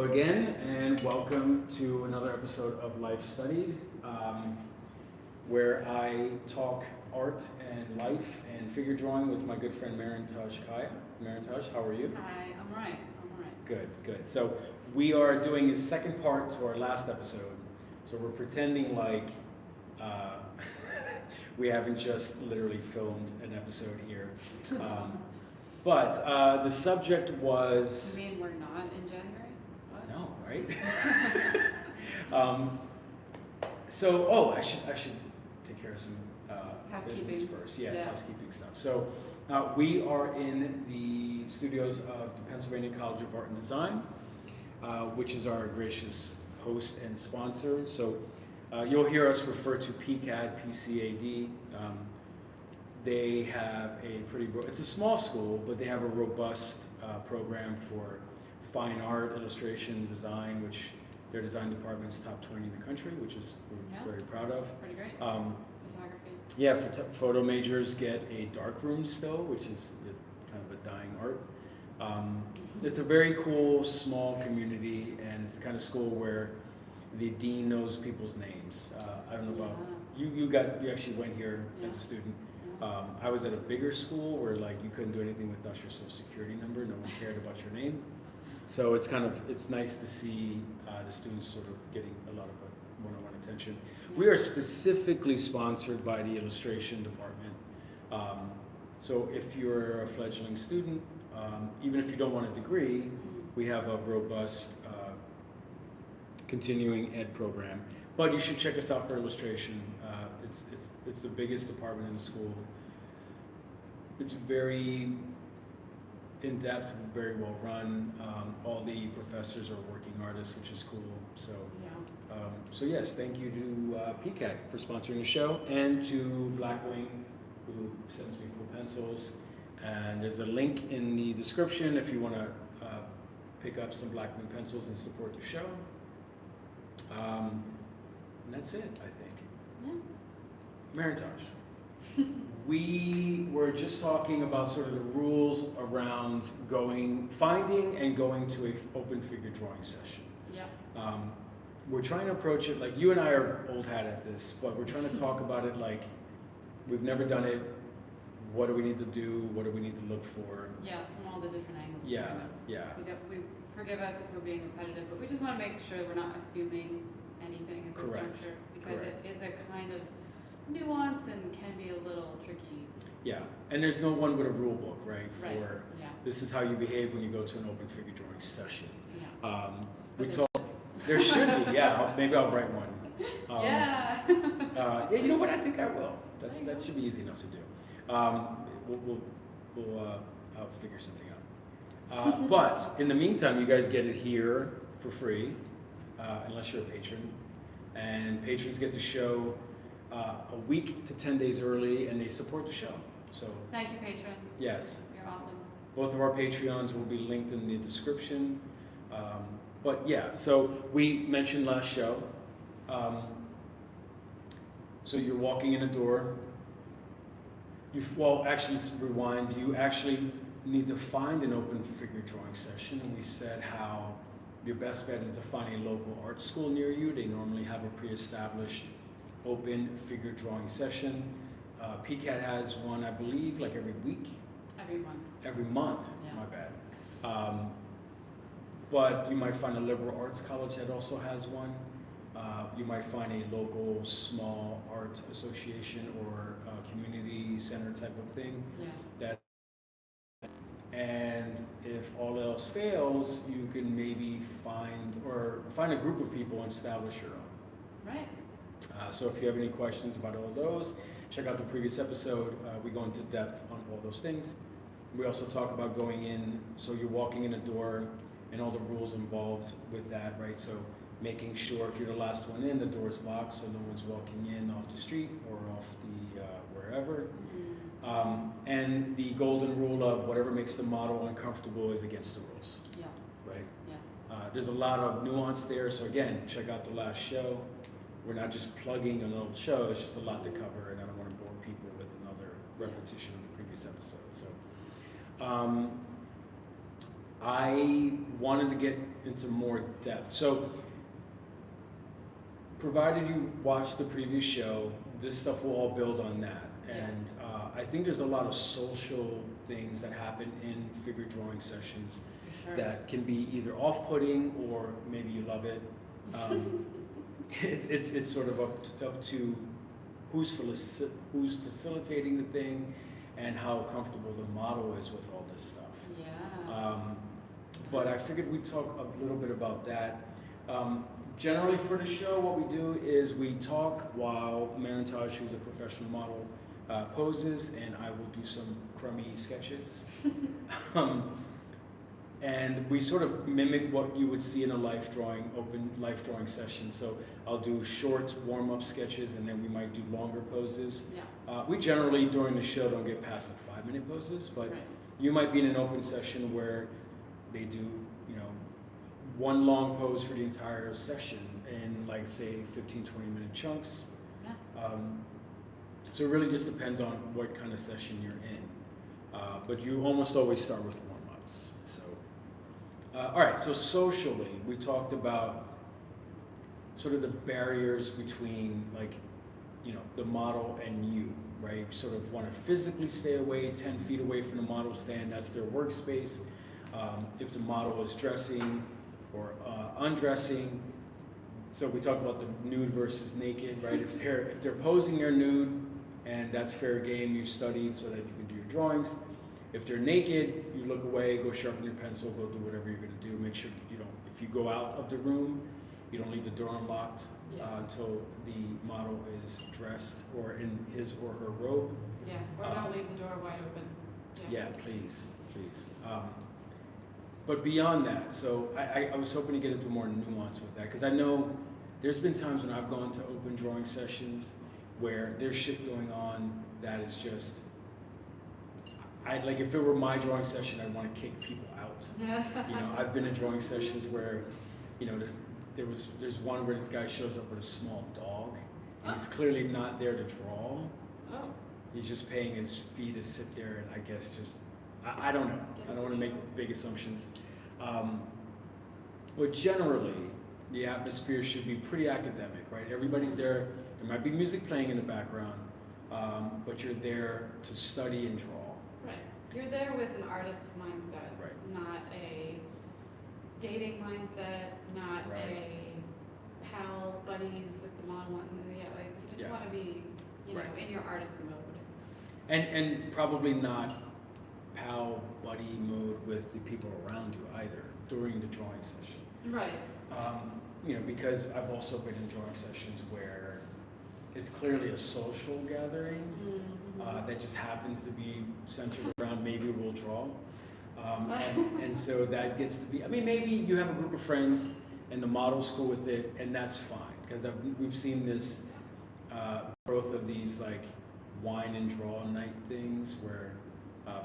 Hello again, and welcome to another episode of Life Studied, where I talk art and life and figure drawing with my good friend Mairin-taj Caya. Mairin-taj, how are you? Hi, I'm alright. Good, good. So we are doing a second part to our last episode. So we're pretending like we haven't just literally filmed an episode here. But the subject was... You mean we're not in January? What? No, right? I should take care of some business first. Yes, Yeah. housekeeping stuff. So we are in the studios of the Pennsylvania College of Art and Design, which is our gracious host and sponsor. So you'll hear us refer to PCAD, PCAD. They have it's a small school, but they have a robust program for fine art, illustration, design, which their design department's top 20 in the country, which is we're very proud of. Pretty great. Photography. Yeah, photo majors get a darkroom still, which is kind of a dying art. It's a very cool, small community, and it's the kind of school where the dean knows people's names. I don't know about you actually went here as a student. I was at a bigger school where you couldn't do anything without your social security number. No one cared about your name. So it's nice to see the students sort of getting a lot of one-on-one attention. We are specifically sponsored by the illustration department. So if you're a fledgling student, even if you don't want a degree, we have a robust continuing ed program. But you should check us out for illustration. It's the biggest department in the school. It's very in-depth, very well run. All the professors are working artists, which is cool. So, so yes, thank you to PCAD for sponsoring the show, and to Blackwing, who sends me cool pencils. And there's a link in the description if you want to pick up some Blackwing pencils and support the show. And that's it, I think. Yeah. Mairin-taj, we were just talking about sort of the rules around finding and going to an open figure drawing session. Yeah. We're trying to approach it like, you and I are old hat at this, but we're trying to talk about it like we've never done it. What do we need to do? What do we need to look for? Yeah, from all the different angles. Yeah, yeah. We forgive us if we're being repetitive, but we just want to make sure we're not assuming anything at this juncture, because it is a kind of nuanced and can be a little tricky. Yeah, and there's no one with a rule book, right? This is how you behave when you go to an open figure drawing session. Yeah. There should be, yeah. Maybe I'll write one. Yeah. Yeah, you know what? I think I will. That should be easy enough to do. I'll figure something out. But in the meantime, you guys get it here for free, unless you're a patron. And patrons get the show a week to 10 days early, and they support the show. So thank you, patrons. Yes. You're awesome. Both of our Patreons will be linked in the description. But yeah, so we mentioned last show. So you're walking in a door. Actually, let's rewind. You actually need to find an open figure drawing session, and we said how your best bet is to find a local art school near you. They normally have a pre-established open figure drawing session. PCAD has one, I believe, like every week. Every month. Every month. Yeah. My bad. But you might find a liberal arts college that also has one. You might find a local small art association or community center type of thing. Yeah. And if all else fails, you can maybe find a group of people and establish your own. Right. So if you have any questions about all those, check out the previous episode. We go into depth on all those things. We also talk about going in, so you're walking in a door and all the rules involved with that, right? So making sure if you're the last one in, the door's locked so no one's walking in off the street or off the wherever. And the golden rule of whatever makes the model uncomfortable is against the rules. Yeah. Right? Yeah. There's a lot of nuance there, so again, check out the last show. We're not just plugging an old show, it's just a lot to cover, and I don't want to bore people with another repetition of the previous episode. So I wanted to get into more depth. So, provided you watch the previous show, this stuff will all build on that. Yeah. And I think there's a lot of social things that happen in figure drawing sessions Sure. that can be either off-putting or maybe you love it. It's sort of up to who's facilitating the thing and how comfortable the model is with all this stuff. Yeah. But I figured we'd talk a little bit about that. Generally for the show, what we do is we talk while Mairin-taj, who's a professional model, poses, and I will do some crummy sketches. And we sort of mimic what you would see in a open life drawing session. So I'll do short warm-up sketches, and then we might do longer poses. Yeah. We generally, during the show, don't get past the 5-minute poses, but Right. you might be in an open session where they do, one long pose for the entire session in, like, say, 15, 20-minute chunks. Yeah. So it really just depends on what kind of session you're in. But you almost always start with warm-ups. So, all right, so socially, we talked about sort of the barriers between, like, the model and you, right? You sort of want to physically stay away, 10 feet away from the model stand. That's their workspace. If the model is dressing or undressing, so we talked about the nude versus naked, right? If they're posing their nude, and that's fair game, you studied so that you can do your drawings. If they're naked, you look away, go sharpen your pencil, go do whatever you're going to do. Make sure if you go out of the room, you don't leave the door unlocked. Yeah. Until the model is dressed or in his or her robe. Yeah. Or don't leave the door wide open. Yeah, please. But beyond that, so I was hoping to get into more nuance with that, because I know there's been times when I've gone to open drawing sessions where there's shit going on that is just, like if it were my drawing session, I'd want to kick people out. I've been in drawing sessions where, there's one where this guy shows up with a small dog, and he's clearly not there to draw. Oh. He's just paying his fee to sit there, and I guess I don't know. I don't want to make big assumptions. But generally, the atmosphere should be pretty academic, right? Everybody's there. There might be music playing in the background, but you're there to study and draw. Right. You're there with an artist's mindset, Right. not a dating mindset, not Right. a pal buddies with the model. You just want to be, Right. in your artist mode. And probably not pal buddy mode with the people around you either during the drawing session. Right. Because I've also been in drawing sessions where it's clearly a social gathering that just happens to be centered around maybe we'll draw. And so that gets to be, maybe you have a group of friends and the model's cool with it, and that's fine, because we've seen this growth of these like wine and draw night things where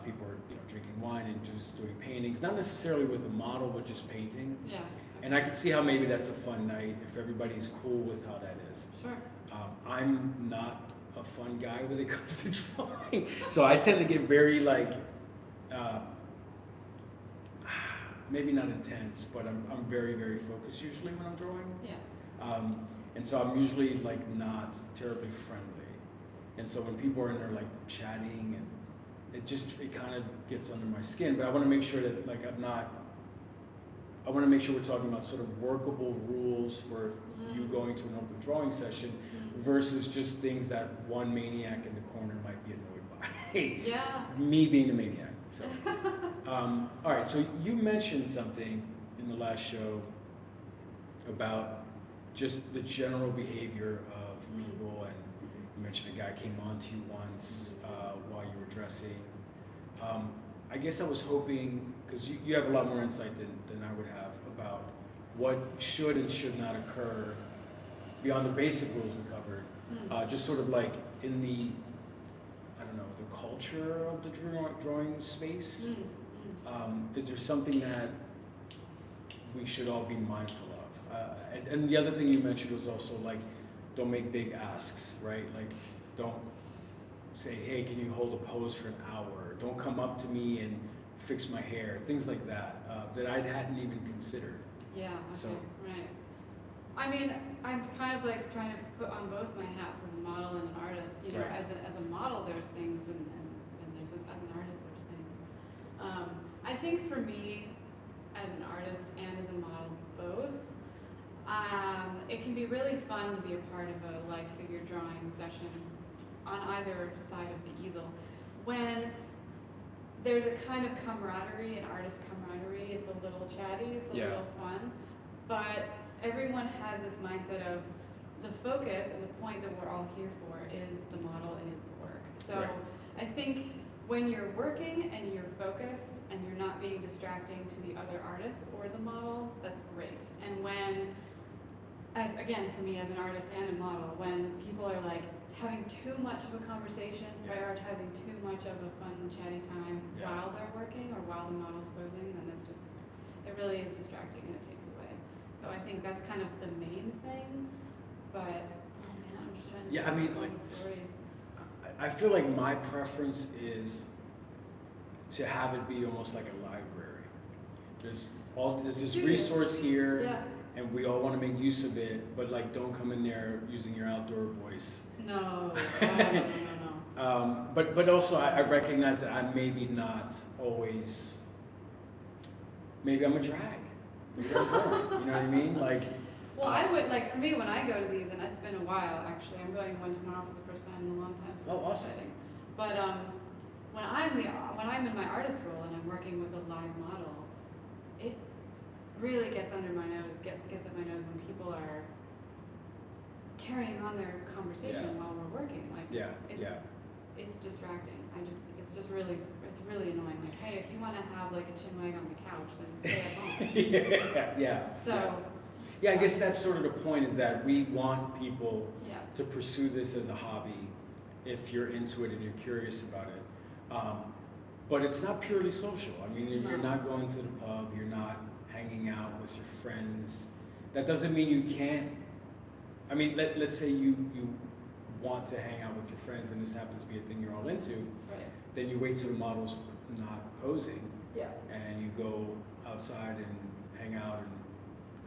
people are drinking wine and just doing paintings, not necessarily with the model, but just painting. Yeah. And I can see how maybe that's a fun night if everybody's cool with how that is. Sure. I'm not a fun guy when it comes to drawing, so I tend to get very like, maybe not intense, but I'm very, very focused usually when I'm drawing. Yeah. And so I'm usually like not terribly friendly, and so when people are in there like chatting, and it kind of gets under my skin. But I want to make sure that like I want to make sure we're talking about sort of workable rules for you going to an open drawing session versus just things that one maniac in the corner might be annoyed by. Yeah. Me being the maniac. So, all right. So you mentioned something in the last show about just the general behavior of people, and you mentioned a guy came on to you once while you were dressing. I guess I was hoping, because you have a lot more insight than I would have about what should and should not occur beyond the basic rules we covered, just sort of like in the, I don't know, the culture of the drawing space. Is there something that we should all be mindful of? And the other thing you mentioned was also like, don't make big asks, right? Like, don't say, hey, can you hold a pose for an hour? Don't come up to me and fix my hair, things like that. that I hadn't even considered. Yeah, okay, So- right. I mean, I'm kind of like trying to put on both my hats as a model and an artist. You know, Right. as a model, there's things, and there's as an artist, there's things. I think for me, as an artist and as a model, both, it can be really fun to be a part of a life figure drawing session on either side of the easel. When there's a kind of camaraderie, an artist camaraderie, it's a little chatty, it's a Yeah. little fun, but everyone has this mindset of the focus and the point that we're all here for is the model and is the work. So Right. I think when you're working and you're focused and you're not being distracting to the other artists or the model, that's great. And when, as again for me as an artist and a model, when people are like having too much of a conversation, Yeah. prioritizing too much of a fun chatty time Yeah. while they're working or while the model's posing, then it's just, it really is distracting and it takes away. So I think that's kind of the main thing, but oh man, I'm just trying to Yeah, I think mean, of all like, the stories. I feel like my preference is to have it be almost like a library. There's this Studios. resource here, Yeah, and we all want to make use of it, but like don't come in there using your outdoor voice. no, no. But also I recognize that I'm maybe not always. Maybe I'm a drag. Maybe I'm boring. You know what I mean? Like. Well, I would, like, for me, when I go to these, and it's been a while, actually, I'm going one tomorrow for the first time in a long time, so Oh, it's awesome. exciting. But when I'm in my artist role and I'm working with a live model, it really gets under my nose, gets up my nose when people are carrying on their conversation Yeah. while we're working. Like, Yeah. it's, Yeah. it's distracting. It's really annoying. Like, hey, if you want to have like a chinwag on the couch, then stay at home. Yeah. So, Yeah, I guess that's sort of the point, is that we want people yeah. to pursue this as a hobby if you're into it and you're curious about it. But it's not purely social. I mean, you're No. not going to the pub, you're not hanging out with your friends. That doesn't mean you can't. I mean, let's say you want to hang out with your friends and this happens to be a thing you're all into, Right. then you wait till the model's not posing Yeah. and you go outside and hang out and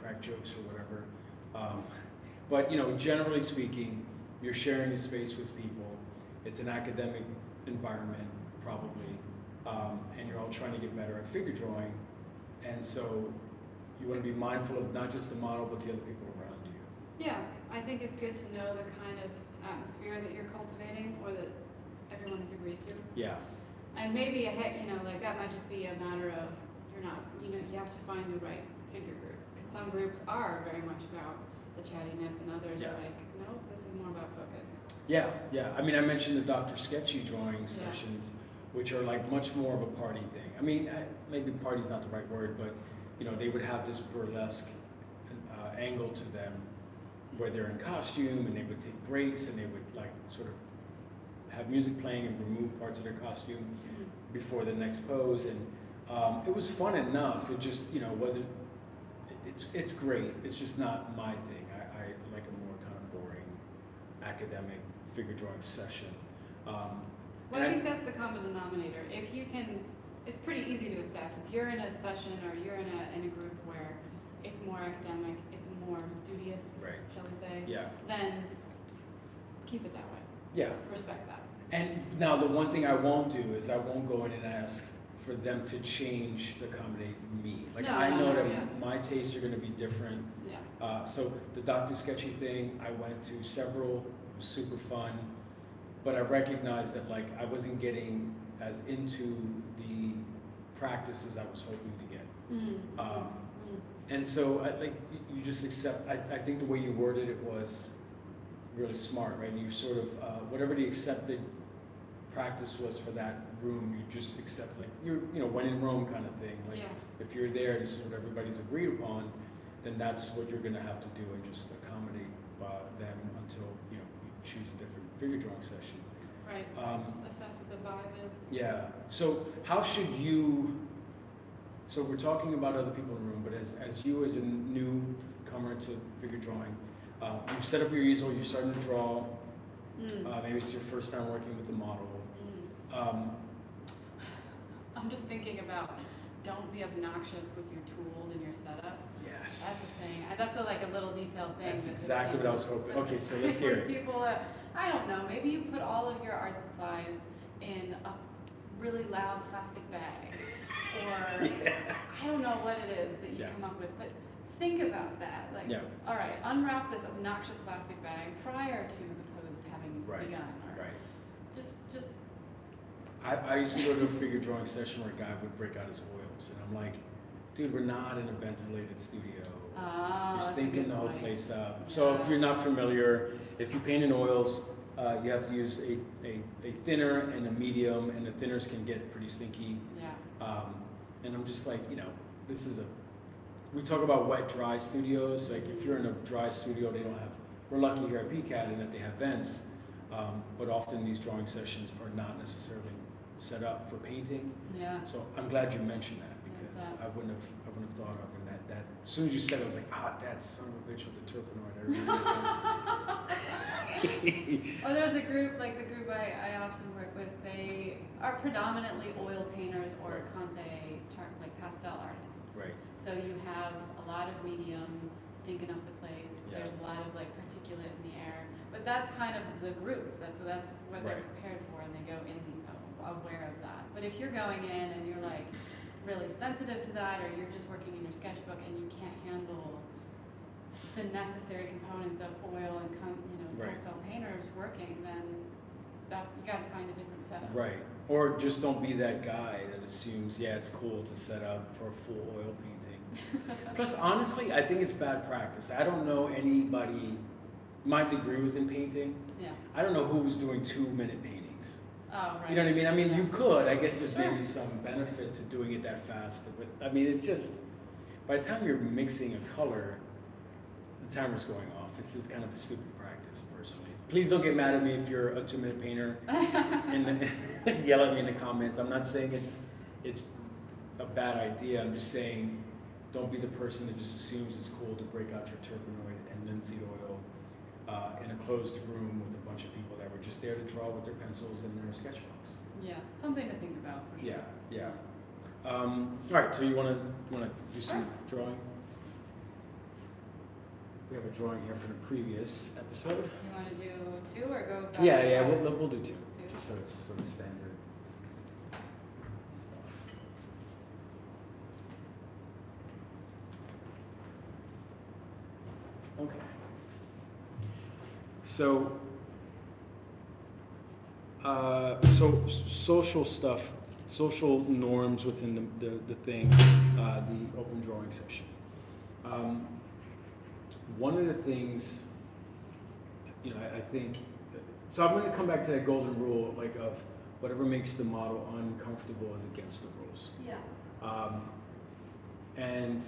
crack jokes or whatever. But you know, generally speaking, you're sharing a space with people. It's an academic environment, probably, and you're all trying to get better at figure drawing. And so you want to be mindful of not just the model, but the other people around you. Yeah, I think it's good to know the kind of atmosphere that you're cultivating or that everyone has agreed to. Yeah, And maybe, like that might just be a matter of you have to find the right figure group. Because some groups are very much about the chattiness and others Yes. are like, nope, this is more about focus. yeah, yeah. I mean, I mentioned the Dr. Sketchy drawing sessions, which are like much more of a party thing. I mean, maybe party's not the right word, but you know, they would have this burlesque angle to them where they're in costume and they would take breaks and they would like sort of have music playing and remove parts of their costume before the next pose. And it was fun enough. It just, wasn't, it's great. It's just not my thing. I like a more kind of boring academic figure drawing session. Well, And I think that's the common denominator. If you can, it's pretty easy to assess. If you're in a session or you're in a group where it's more academic, it's more studious, Right. shall we say, Yeah, then keep it that way. yeah. Respect that. And now the one thing I won't do is I won't go in and ask for them to change to accommodate me. Like No, I no, know no, that yeah. my tastes are going to be different. Yeah. So the Dr. Sketchy thing, I went to several, it was super fun, but I recognized that like I wasn't getting as into the practice as I was hoping to get. Mm. And so you just accept, I think the way you worded it was really smart, right? You sort of, whatever the accepted practice was for that room, you just accept, like, when in Rome kind of thing. Like, Yeah. if you're there, this is what everybody's agreed upon, then that's what you're gonna have to do and just accommodate them until, you choose a different figure drawing session. Right. Just assess what the vibe is. Yeah, so how should so we're talking about other people in the room, but as you as a newcomer to figure drawing, you've set up your easel, you're starting to draw, maybe it's your first time working with the model. I'm just thinking about don't be obnoxious with your tools and your setup. Yes. That's the thing. That's like a little detail thing. That's exactly what I was hoping. Okay, so let's hear it. People, I don't know, maybe you put all of your art supplies in a really loud plastic bag. Or I don't know what it is that you come up with, but think about that. Like, all right, unwrap this obnoxious plastic bag prior to the pose having begun. Or just I used to go to a figure drawing session where a guy would break out his oils, and I'm like, dude, we're not in a ventilated studio. You're stinking the whole place up. Yeah. So if you're not familiar, if you paint in oils, you have to use a thinner and a medium, and the thinners can get pretty stinky. Yeah. And I'm just like, this is we talk about wet, dry studios. Like if you're in a dry studio, they don't have, we're lucky here at PCAD in that they have vents, but often these drawing sessions are not necessarily set up for painting. Yeah. So I'm glad you mentioned that because I wouldn't have thought of it. That as soon as you said it, I was like, that son of a bitch with the terpenoid. Or there's a group, like the group I often work with, they are predominantly oil painters or Conte like pastel artists. Right. So you have a lot of medium stinking up the place. Yeah. There's a lot of like particulate in the air. But that's kind of the group. So that's what they're prepared for, and they go in aware of that. But if you're going in and you're like really sensitive to that, or you're just working in your sketchbook and you can't handle the necessary components of oil and pastel painters working, then you got to find a different setup. Right. Or just don't be that guy that assumes it's cool to set up for a full oil painting. Plus, honestly, I think it's bad practice. I don't know anybody. My degree was in painting. Yeah. I don't know who was doing 2-minute paintings. Oh, right. You know what I mean? I mean, you could. I guess there's maybe some benefit to doing it that fast. But I mean, it's just, by the time you're mixing a color, the timer's going off. This is kind of a stupid practice, personally. Please don't get mad at me if you're a 2-minute painter and yell at me in the comments. I'm not saying it's a bad idea. I'm just saying don't be the person that just assumes it's cool to break out your terpenoid and linseed oil in a closed room with a bunch of people that were just there to draw with their pencils and their sketchbooks. Yeah, something to think about for sure. Yeah. All right, so you want to do some drawing? We have a drawing here from the previous episode. You want to do 2 or go back? Yeah, we'll do 2, just so it's sort of standard stuff. Okay. So social stuff, social norms within the thing, the open drawing section. One of the things, I think, so I'm going to come back to that golden rule, like of whatever makes the model uncomfortable is against the rules. Yeah. And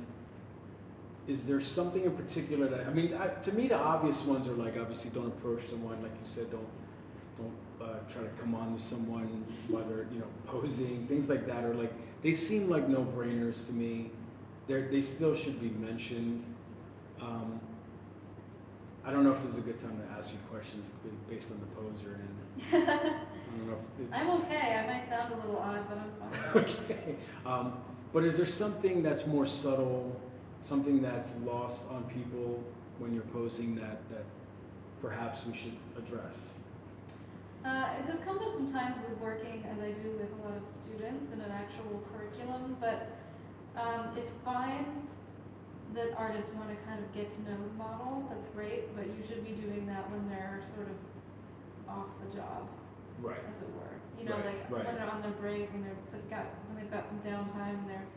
is there something in particular that, to me the obvious ones are like, obviously don't approach someone, like you said, don't try to come on to someone while they're, posing, things like that, or like, they seem like no-brainers to me. They still should be mentioned. I don't know if this is a good time to ask you questions based on the pose you're in. I don't know if I'm okay. I might sound a little odd, but I'm fine. Okay. But is there something that's more subtle, something that's lost on people when you're posing that perhaps we should address? This comes up sometimes with working, as I do with a lot of students in an actual curriculum, but it's fine that artists want to kind of get to know the model. That's great, but you should be doing that when they're sort of off the job, right, as it were. Right. When they're on their break and when they've got some downtime and they're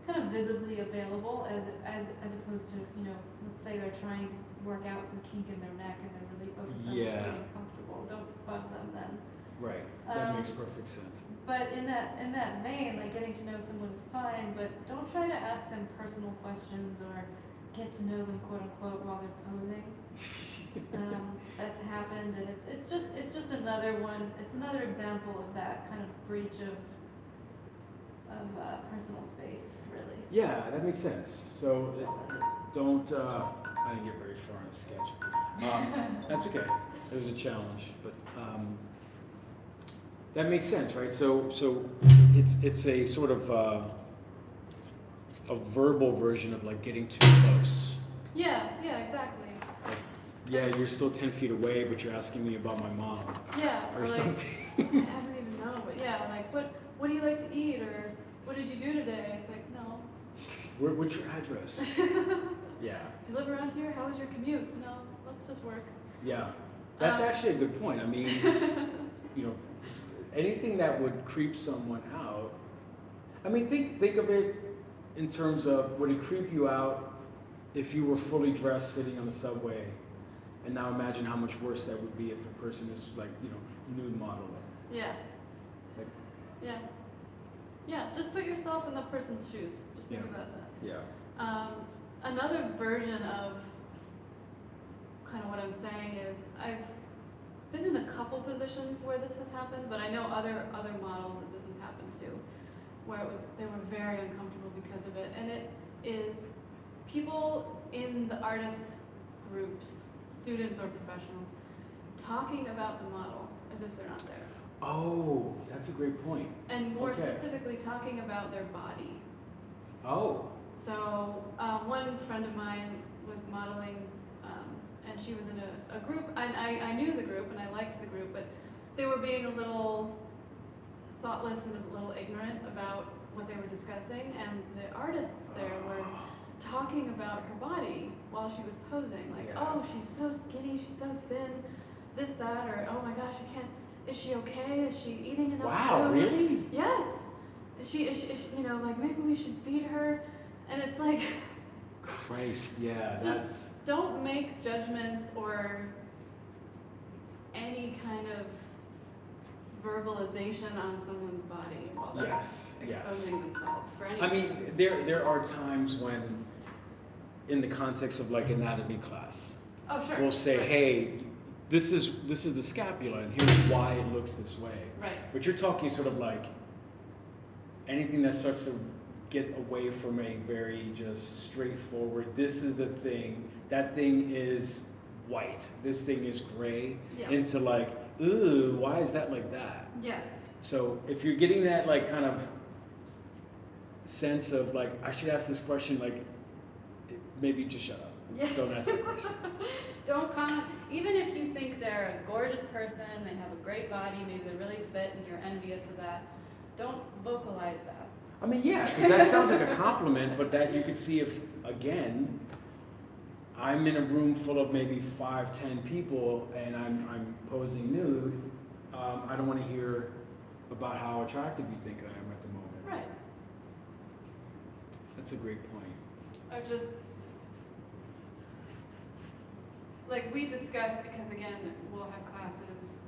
kind of visibly available, as opposed to let's say they're trying to work out some kink in their neck and they're really focused on just getting comfortable. Don't bug them then. Right. That makes perfect sense. But in that vein, like getting to know someone is fine, but don't try to ask them personal questions or get to know them quote unquote while they're posing. That's happened, and it's just another one. It's another example of that kind of breach of personal space, really. Yeah, that makes sense. So don't. I didn't get very far in the sketch. That's okay. It was a challenge, but that makes sense, right? So it's a sort of a verbal version of like getting too close. Yeah, exactly. Like, yeah, you're still 10 feet away, but you're asking me about my mom Yeah, or like, something. I don't even know, but yeah, like what do you like to eat, or what did you do today? It's like, no. What's your address? Yeah. Do you live around here? How was your commute? No, let's just work. Yeah. That's actually a good point. I mean, you know, anything that would creep someone out. I mean, think of it in terms of, would it creep you out if you were fully dressed sitting on the subway? And now imagine how much worse that would be if a person is like, you know, nude modeling. Yeah. Like, Yeah, just put yourself in the person's shoes. Just think about that. yeah. Another version of kind of what I'm saying is I've been in a couple positions where this has happened, but I know other models that this has happened to, where they were very uncomfortable because of it. And it is people in the artist groups, students or professionals, talking about the model as if they're not there. Oh, that's a great point. And more Okay. specifically, talking about their body. Oh. So one friend of mine was modeling, and she was in a group, and I knew the group, and I liked the group, but they were being a little thoughtless and a little ignorant about what they were discussing, and the artists there were talking about her body while she was posing, like, Yeah. oh, she's so skinny, she's so thin, this, that, or oh my gosh, I can't, is she okay? Is she eating enough Wow, food? really? Yes. Is she, you know, like maybe we should feed her, and it's like, Christ, yeah, Just- that's. don't make judgments or any kind of verbalization on someone's body while they're Yes, yes. exposing themselves for any. I mean, there are times when, in the context of like anatomy class, oh sure. we'll say, Right. hey, this is the scapula, and here's why it looks this way. Right. But you're talking sort of like anything that starts to get away from a very just straightforward, this is the thing, that thing is white, this thing is gray, Yeah. into like, ooh, why is that like that? Yes. So if you're getting that like kind of sense of like, I should ask this question, like, maybe just shut up. Yeah. Don't ask that question. Don't comment. Even if you think they're a gorgeous person, they have a great body, maybe they're really fit and you're envious of that, don't vocalize that. I mean, yeah, because that sounds like a compliment, but that you could see if, again, I'm in a room full of maybe 5, 10 people and I'm posing nude, I don't want to hear about how attractive you think I am at the moment. Right. That's a great point. Or just, like we discussed, because again, we'll have classes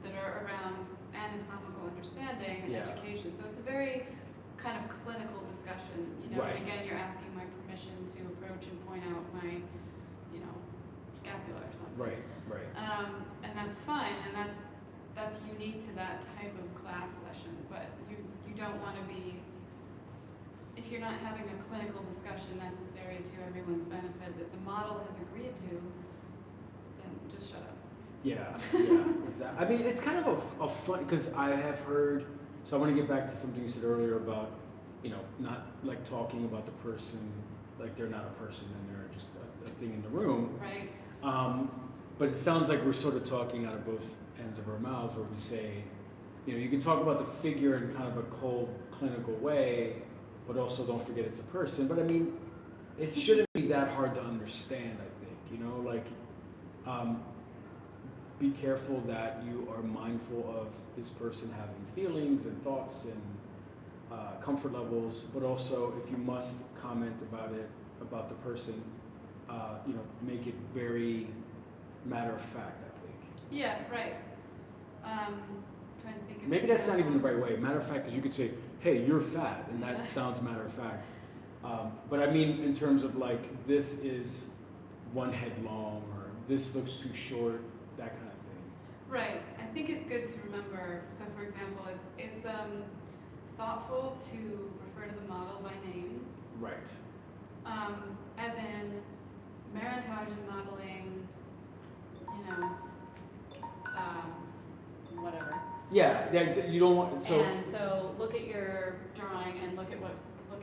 that are around anatomical understanding and Yeah. education, so it's a very kind of clinical discussion, you know, Right. and again, you're asking my permission to approach and point out my, you know, scapula or something. Right, right. And that's fine, and that's unique to that type of class session, but you don't want to be, if you're not having a clinical discussion necessary to everyone's benefit that the model has agreed to, then just shut up. Yeah, exactly. I mean, it's kind of a fun, because I have heard, so I want to get back to something you said earlier about, you know, not like talking about the person like they're not a person and they're just a thing in the room. Right. But it sounds like we're sort of talking out of both ends of our mouths, where we say, you know, you can talk about the figure in kind of a cold, clinical way, but also don't forget it's a person. But I mean, it shouldn't be that hard to understand, I think, you know, like, be careful that you are mindful of this person having feelings and thoughts and comfort levels, but also if you must comment about it, about the person, you know, make it very matter of fact, I think. Yeah, right. Trying to think of Maybe that's not even the right way. Matter of fact, because you could say, hey, you're fat, and that Yeah. sounds matter of fact. But I mean, in terms of like, this is one head long, or this looks too short, that kind of thing. Right. I think it's good to remember. So, for example, it's thoughtful to refer to the model by name. Right. As in, Mairin-taj is modeling, you know, whatever. Yeah, you don't want, so. And so look at your drawing and look at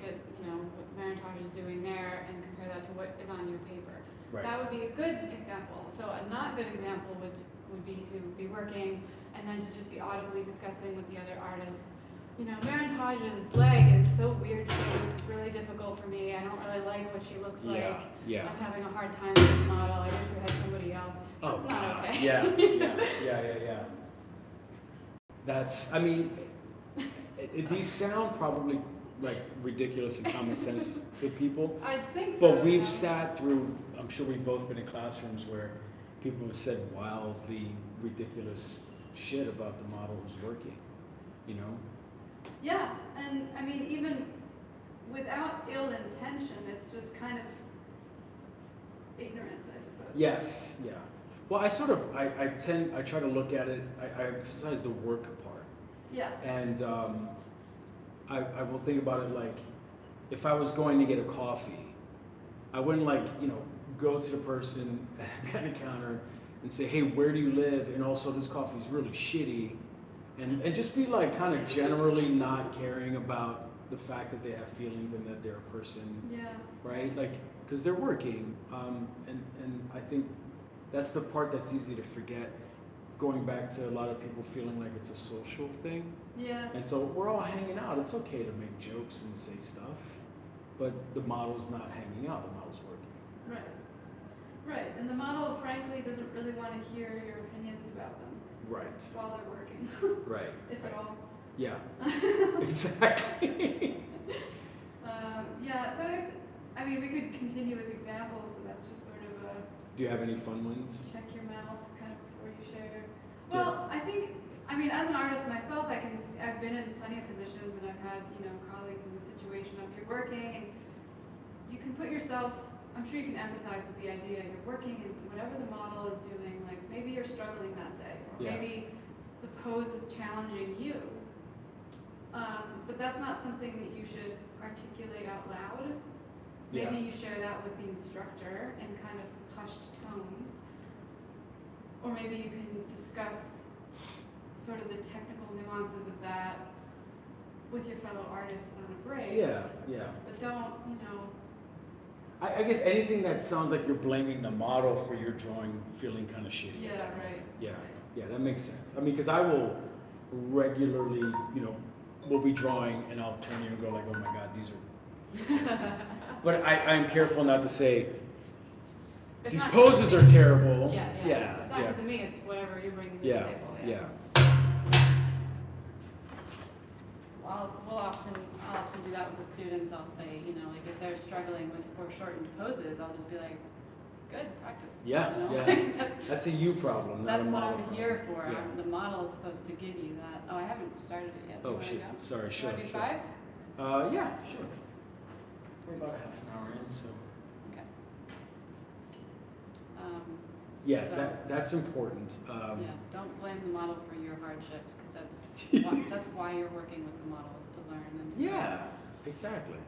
at, you know, what Mairin-taj is doing there and compare that to what is on your paper. Right. That would be a good example. So a not good example would be to be working and then to just be audibly discussing with the other artists. You know, Mairin-taj's leg is so weird shaped, it's really difficult for me. I don't really like what she looks like. Yeah. I'm having a hard time with this model. I wish we had somebody else. Oh, That's not okay. Yeah. That's, I mean, these sound probably like ridiculous and common sense to people, I think so. but we've yeah. sat through, I'm sure we've both been in classrooms where people have said wildly ridiculous shit about the model who's working, you know? Yeah, and I mean, even without ill intention, it's just kind of ignorant, I suppose. Yes, yeah. Well, I try to look at it, I emphasize the work part. Yeah. And I will think about it like, if I was going to get a coffee, I wouldn't like, you know, go to the person at the counter and say, hey, where do you live? And also this coffee is really shitty. And just be like kind of generally not caring about the fact that they have feelings and that they're a person, Yeah. right? Like, because they're working. And I think that's the part that's easy to forget, going back to a lot of people feeling like it's a social thing. Yeah. And so we're all hanging out. It's okay to make jokes and say stuff, but the model's not hanging out, the model's working. Right. And the model, frankly, doesn't really want to hear your opinions about them Right, while they're working, right. if at all. Yeah, exactly. Yeah, so it's, I mean, we could continue with examples, but that's just sort of a Do you have any fun ones? check your mouth kind of before you share. Well, I think, I mean, as an artist myself, I've been in plenty of positions and I've had, you know, colleagues in the situation of you're working and you can put yourself, I'm sure you can empathize with the idea you're working and whatever the model is doing, like maybe you're struggling that day, or Yeah. maybe the pose is challenging you. But that's not something that you should articulate out loud. Maybe you share that with the instructor in kind of hushed tones. Or maybe you can discuss sort of the technical nuances of that with your fellow artists on a break. Yeah. But don't, you know. I guess anything that sounds like you're blaming the model for your drawing feeling kind of shitty. Yeah, right. Yeah, that makes sense. I mean, because I will regularly, you know, we'll be drawing and I'll turn to you and go like, oh my God, these are. But I'm careful not to say, It's these not poses just are me. terrible. Yeah. It's not yeah. to me, it's whatever you bring to the Yeah, table. yeah. Well, I'll often do that with the students. I'll say, you know, like if they're struggling with foreshortened poses, I'll just be like, good, practice. Yeah, You know? yeah. Like, That's a you problem, not that's a what model I'm here for. Yeah. The model is supposed to give you that. Oh, I haven't started it yet. Do you Oh, wanna shit. go? Sorry, You sure. wanna do sure. 5? Yeah, sure. We're about a half an hour in, so. Okay. Yeah, So- that's important. Yeah, don't blame the model for your hardships, because that's why you're working with the model, is to learn and to Yeah, exactly.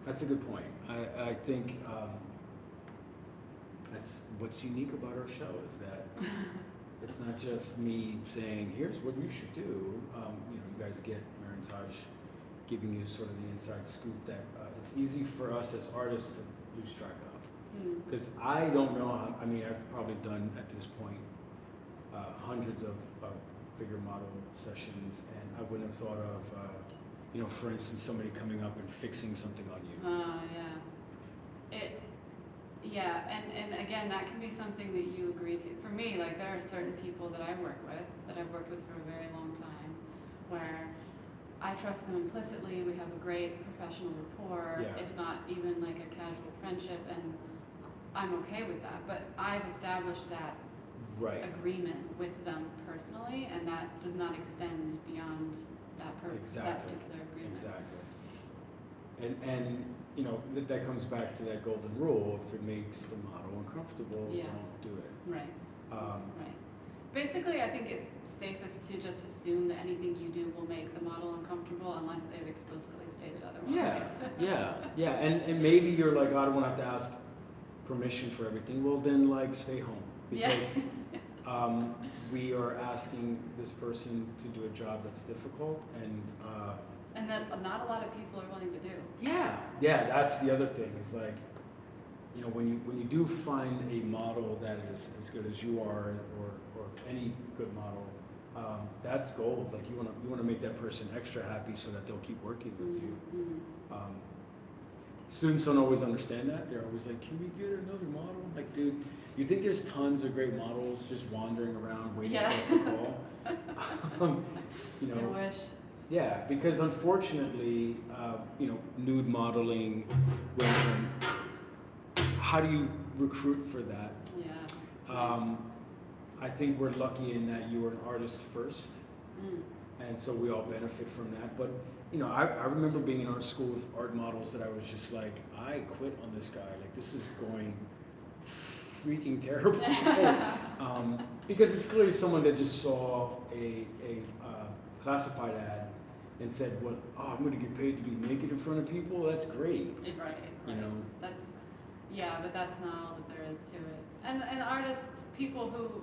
That's a good point. I think that's what's unique about our show is that it's not just me saying, here's what you should do. You know, you guys get Mairin-taj giving you sort of the inside scoop that it's easy for us as artists to lose track of. Because I don't know, I mean, I've probably done at this point hundreds of figure model sessions, and I wouldn't have thought of, you know, for instance, somebody coming up and fixing something on you. And again, that can be something that you agree to. For me, like there are certain people that I work with, that I've worked with for a very long time, where I trust them implicitly, we have a great professional rapport, Yeah. if not even like a casual friendship, and I'm okay with that. But I've established that Right. agreement with them personally, and that does not extend beyond that that Exactly. particular agreement. Exactly. And you know, that comes back to that golden rule. If it makes the model uncomfortable, Yeah. don't do it. Right. Um, Right. Basically, I think it's safest to just assume that anything you do will make the model uncomfortable unless they've explicitly stated otherwise. Yeah. And maybe you're like, oh, I don't want to have to ask permission for everything. Well, then like stay home because we are asking this person to do a job that's difficult, and And that not a lot of people are willing to do. Yeah, that's the other thing. Is like, you know, when you do find a model that is as good as you are, or any good model, that's gold. Like you wanna make that person extra happy so that they'll keep working with you. Mm-hmm. Students don't always understand that. They're always like, "Can we get another model?" Like, dude, you think there's tons of great models just wandering around waiting for us to call? You know. I wish. Yeah, because unfortunately, you know, nude modeling, when how do you recruit for that? Yeah. I think we're lucky in that you were an artist first, Mm. and so we all benefit from that. But you know, I remember being in art school with art models that I was just like, I quit on this guy. Like, this is going freaking terrible. Because it's clearly someone that just saw a classified ad and said, "Well, I'm going to get paid to be naked in front of people. That's great." Right. You know. That's but that's not all that there is to it. And artists, people who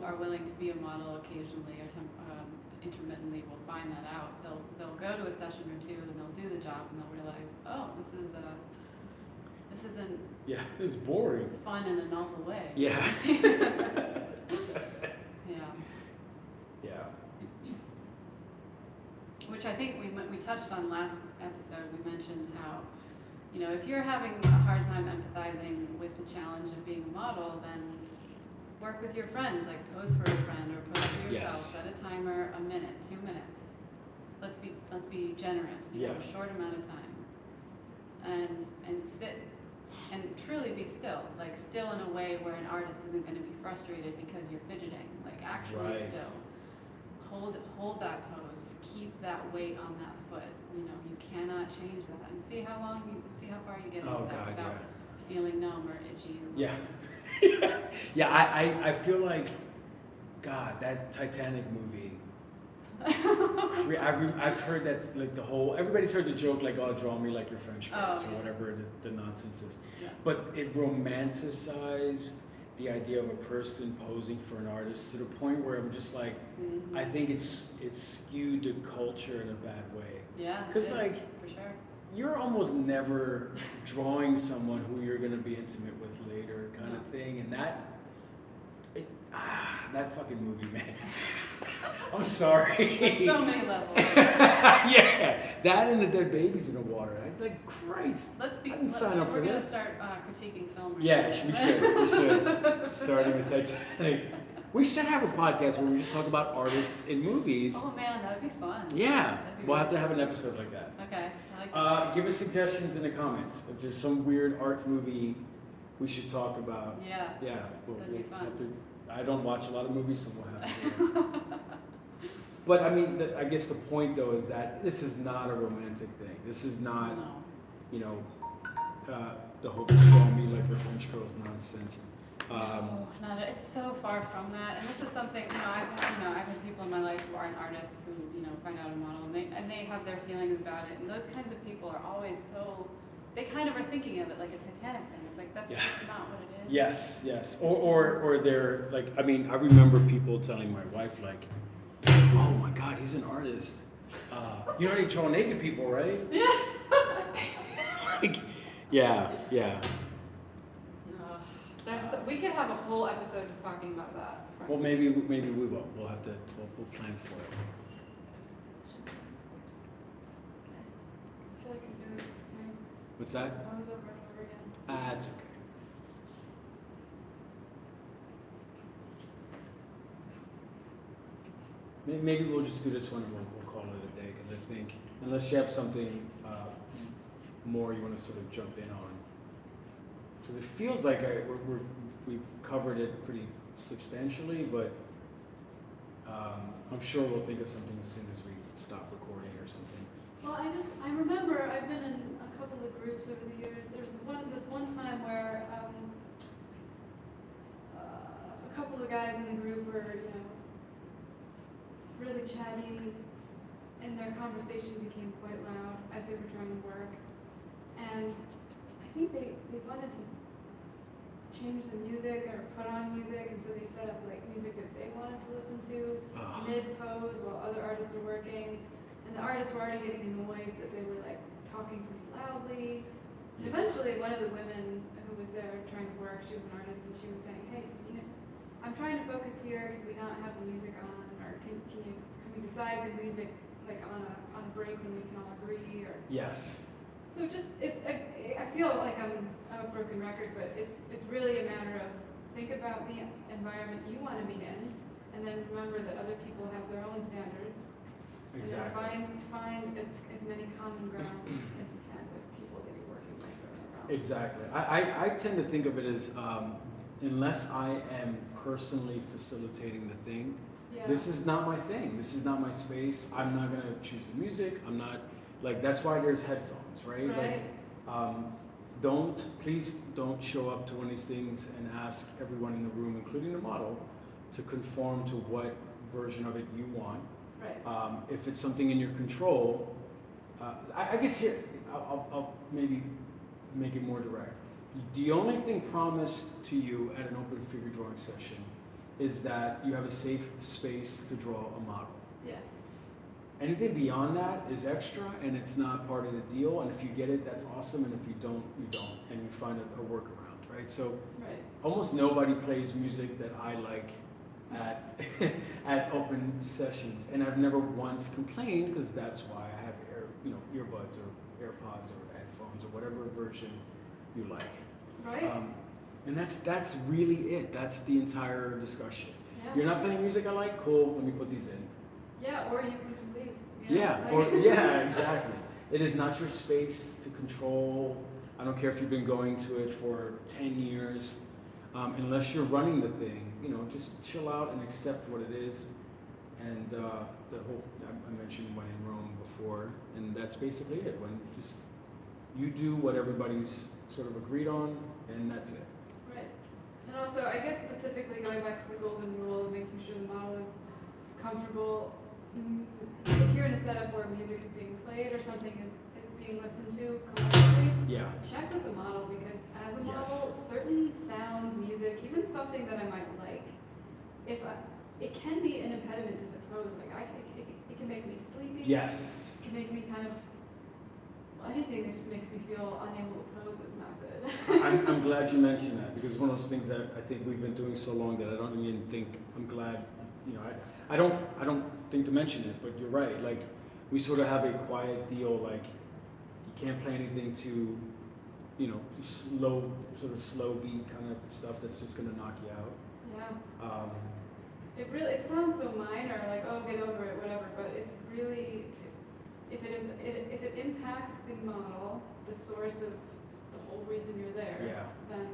are willing to be a model occasionally or intermittently will find that out. They'll go to a session or two and they'll do the job and they'll realize, oh, this isn't It's boring. fun in a novel way. Yeah. Yeah. Which I think we touched on last episode. We mentioned how, you know, if you're having a hard time empathizing with the challenge of being a model, then work with your friends, like pose for a friend or pose for yourself. Yes. Set a timer, a minute, 2 minutes. Let's be generous. You know, a short amount of time. And sit and truly be still, like still in a way where an artist isn't going to be frustrated because you're fidgeting. Like actually still. Hold that pose. Keep that weight on that foot. You know, you cannot change that. And see how far you get into that without feeling numb or itchy. I feel like, God, that Titanic movie. I've heard that's like the whole. Everybody's heard the joke like, "Oh, draw me like your French girls," or whatever the nonsense is. Yeah. But it romanticized the idea of a person posing for an artist to the point where I'm just like, I think it's skewed to culture in a bad way. Yeah. Because like, for sure, you're almost never drawing someone who you're gonna be intimate with later, kind of thing, and that fucking movie, man. I'm sorry. so many levels. That and the dead babies in the water. I like, Christ. I didn't sign up for We're gonna this. start critiquing film. Right Yeah, now. we should. Starting with Titanic. We should have a podcast where we just talk about artists in movies. Oh man, that would be fun. Yeah, we'll have to have an episode like that. Okay, I like that. Give us suggestions in the comments if there's some weird art movie we should talk about. Yeah. Yeah, That'd be fun. have to. I don't watch a lot of movies, so we'll have to. But I mean, I guess the point though is that this is not a romantic thing. This is not, No. you know, the whole draw me like the French girls nonsense. No, it's so far from that. And this is something, I've had people in my life who aren't artists who, find out a model and they have their feelings about it. And those kinds of people are always they kind of are thinking of it like a Titanic thing. It's like, that's just not what it is. Yes. Or they're like, I mean, I remember people telling my wife like, oh my God, he's an artist. You know how you draw naked people, right? Yeah. Like, yeah. We could have a whole episode just talking about that. Well, maybe we will. We'll have to. We'll plan for it. I feel like I'm doing What's that? pose over and over again. That's okay. Maybe we'll just do this one and we'll call it a day, because I think unless you have something more you want to sort of jump in on, because it feels like we've covered it pretty substantially, but I'm sure we'll think of something as soon as we stop recording or something. Well, I remember I've been in a couple of groups over the years. There's this one time where a couple of guys in the group were, really chatty, and their conversation became quite loud as they were trying to work. And I think they wanted to change the music or put on music, and so they set up like music that they wanted to listen to mid-pose while other artists are working. and the artists were already getting annoyed that they were like talking pretty loudly. And Yeah. eventually, one of the women who was there trying to work, she was an artist, and she was saying, "Hey, I'm trying to focus here. Can we not have the music on, or can we decide the music like on a break when we can all agree?" Or Yes. so I feel like I'm a broken record, but it's really a matter of think about the environment you want to be in, and then remember that other people have their own standards. Exactly. And then find as many common grounds as you can with people that you're working with or around. Exactly. I tend to think of it as unless I am personally facilitating the thing, Yeah. this is not my thing. This is not my space. I'm not gonna choose the music. I'm not like that's why there's headphones, right? Right. Like, please don't show up to one of these things and ask everyone in the room, including the model, to conform to what version of it you want. Right. If it's something in your control, I guess here, I'll maybe make it more direct. The only thing promised to you at an open figure drawing session is that you have a safe space to draw a model. Yes. Anything beyond that is extra and it's not part of the deal. And if you get it, that's awesome. And if you don't, you don't. And you find a workaround, right? So Right. almost nobody plays music that I like at at open sessions, and I've never once complained because that's why I have earbuds or AirPods or headphones or whatever version you like. Right. And that's really it. That's the entire discussion. Yeah. You're not playing music I like, cool. Let me put these in. Yeah, or you can just leave. You know, Yeah, like- or yeah, exactly. It is not your space to control. I don't care if you've been going to it for 10 years. Unless you're running the thing, just chill out and accept what it is. And the whole, I mentioned when in Rome before, and that's basically it. When just you do what everybody's sort of agreed on, and that's it. Right. And also, I guess specifically going back to the golden rule and making sure the model is comfortable. If you're in a setup where music is being played or something is being listened to collectively, Yeah. check with the model, because as a Yes. model, certain sounds, music, even something that I might like, it can be an impediment to the pose. Like it can make me sleepy. Yes. It can make me kind of anything that just makes me feel unable to pose is not good. I'm glad you mentioned that because it's one of those things that I think we've been doing so long that I don't even think I'm glad. I don't think to mention it, but you're right. Like we sort of have a quiet deal. Like you can't play anything too, slow beat kind of stuff that's just gonna knock you out. Yeah. It sounds so minor, like, oh, get over it, whatever, but it's really, if it impacts the model, the source of the whole reason you're there, Yeah. then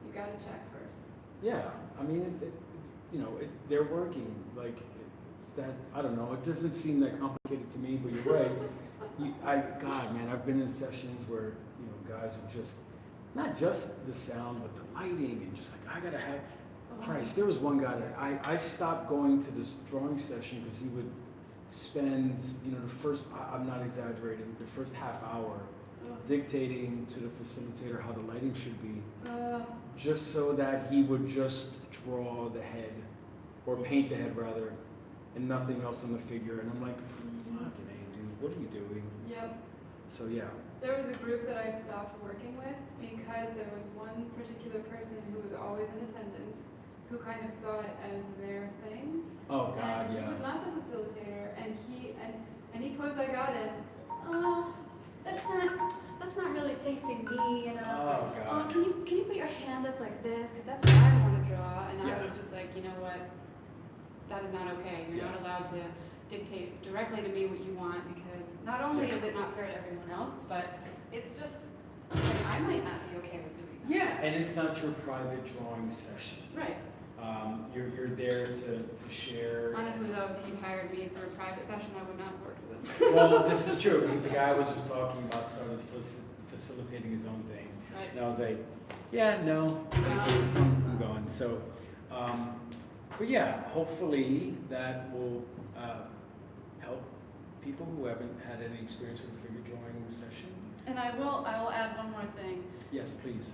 you gotta check first. Yeah. I mean, they're working. Like it's that I don't know. It doesn't seem that complicated to me, but you're right. God, man, I've been in sessions where guys are just not just the sound, but the lighting and just like I gotta have. Christ, there was one guy that I stopped going to this drawing session because he would spend, the first, I'm not exaggerating, the first half hour dictating to the facilitator how the lighting should be, just so that he would just draw the head, or paint the head rather, and nothing else on the figure. And I'm like, fucking A, dude, what are you doing? Yep. So yeah. There was a group that I stopped working with because there was one particular person who was always in attendance who kind of saw it as their thing. Oh God, and yeah. he was not the facilitator, and any pose I got in, oh, that's not really facing me, Oh God. can you put your hand up like this, because that's what I want to draw. And Yeah. I was just like, you know what, that is not okay. You're not allowed to dictate directly to me what you want, because not only is it not fair to everyone else, but it's just, I might not be okay with doing that. Yeah, and it's not your private drawing session. Right. You're there to share. Honestly though, if you hired me for a private session, I would not work with him. Well, this is true because the guy was just talking about starting facilitating his own thing, Right. and I was like, yeah, no, thank you, I'm going. So, but yeah, hopefully that will help people who haven't had any experience with a figure drawing session. And I will add one more thing. Yes, please.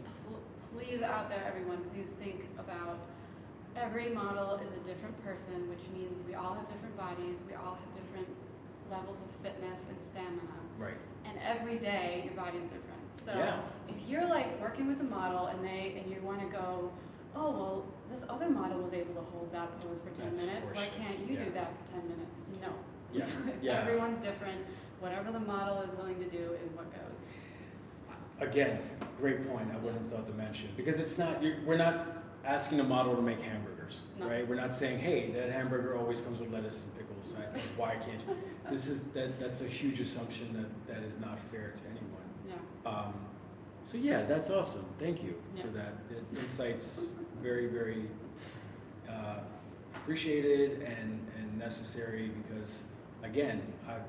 Please out there, everyone, please think about every model is a different person, which means we all have different bodies, we all have different levels of fitness and stamina. Right. And every day your body's different. So Yeah. if you're like working with a model and you want to go, oh well, this other model was able to hold that pose for 10 That's minutes. Why horseshit. can't you Yeah. do that for 10 minutes? No. Yeah. So Yeah. Everyone's different. Whatever the model is willing to do is what goes. Again, great point. I wouldn't have thought to mention because it's not. We're not asking a model to make hamburgers, No. right? We're not saying, hey, that hamburger always comes with lettuce and pickles. Why can't you? That's a huge assumption that is not fair to anyone. Yeah. So yeah, that's awesome. Thank you for Yeah. that. The insight's very, very appreciated and necessary because, again, I've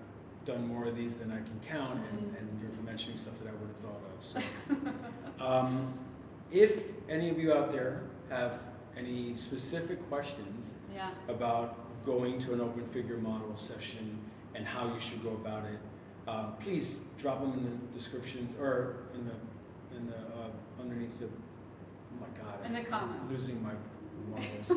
done more of these than I can count, and you're mentioning stuff that I would have thought of. So, if any of you out there have any specific questions Yeah. about going to an open figure model session and how you should go about it, please drop them in the descriptions or in the underneath the. Oh my God! In the comments. I'm losing my models.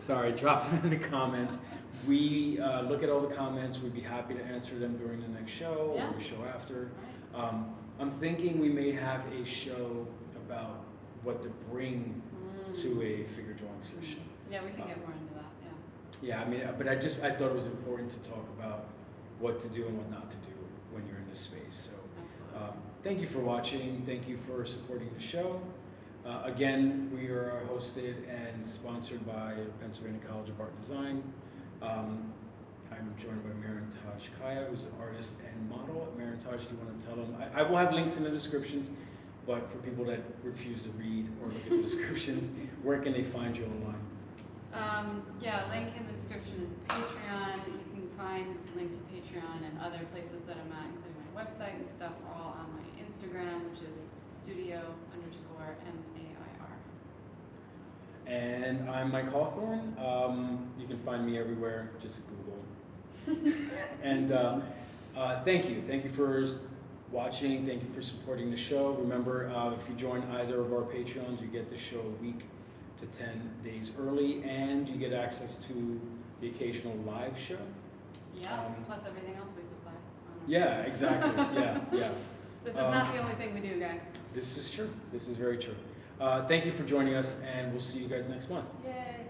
Sorry, drop them in the comments. We look at all the comments. We'd be happy to answer them during the next show Yeah. or the show after. Right. I'm thinking we may have a show about what to bring to a figure drawing session. Yeah, we can get more into that. Yeah. Yeah, I mean, but I thought it was important to talk about what to do and what not to do when you're in this space. So, Absolutely. thank you for watching. Thank you for supporting the show. Again, we are hosted and sponsored by Pennsylvania College of Art and Design. I'm joined by Mairin-taj Caya, who's an artist and model. Mairin-taj, do you want to tell them? I will have links in the descriptions, but for people that refuse to read or look at the descriptions, where can they find you online? Yeah, link in the description is Patreon. You can find link to Patreon and other places that I'm at, including my website and stuff, are all on my Instagram, which is studio_MAIR. And I'm Mike Hawthorne. You can find me everywhere, just Google. And thank you. Thank you for watching. Thank you for supporting the show. Remember, if you join either of our Patreons, you get the show a week to 10 days early, and you get access to the occasional live show. Yeah, plus everything else we supply. Yeah, exactly. Yeah. This is not the only thing we do, guys. This is true. This is very true. Thank you for joining us, and we'll see you guys next month. Yay.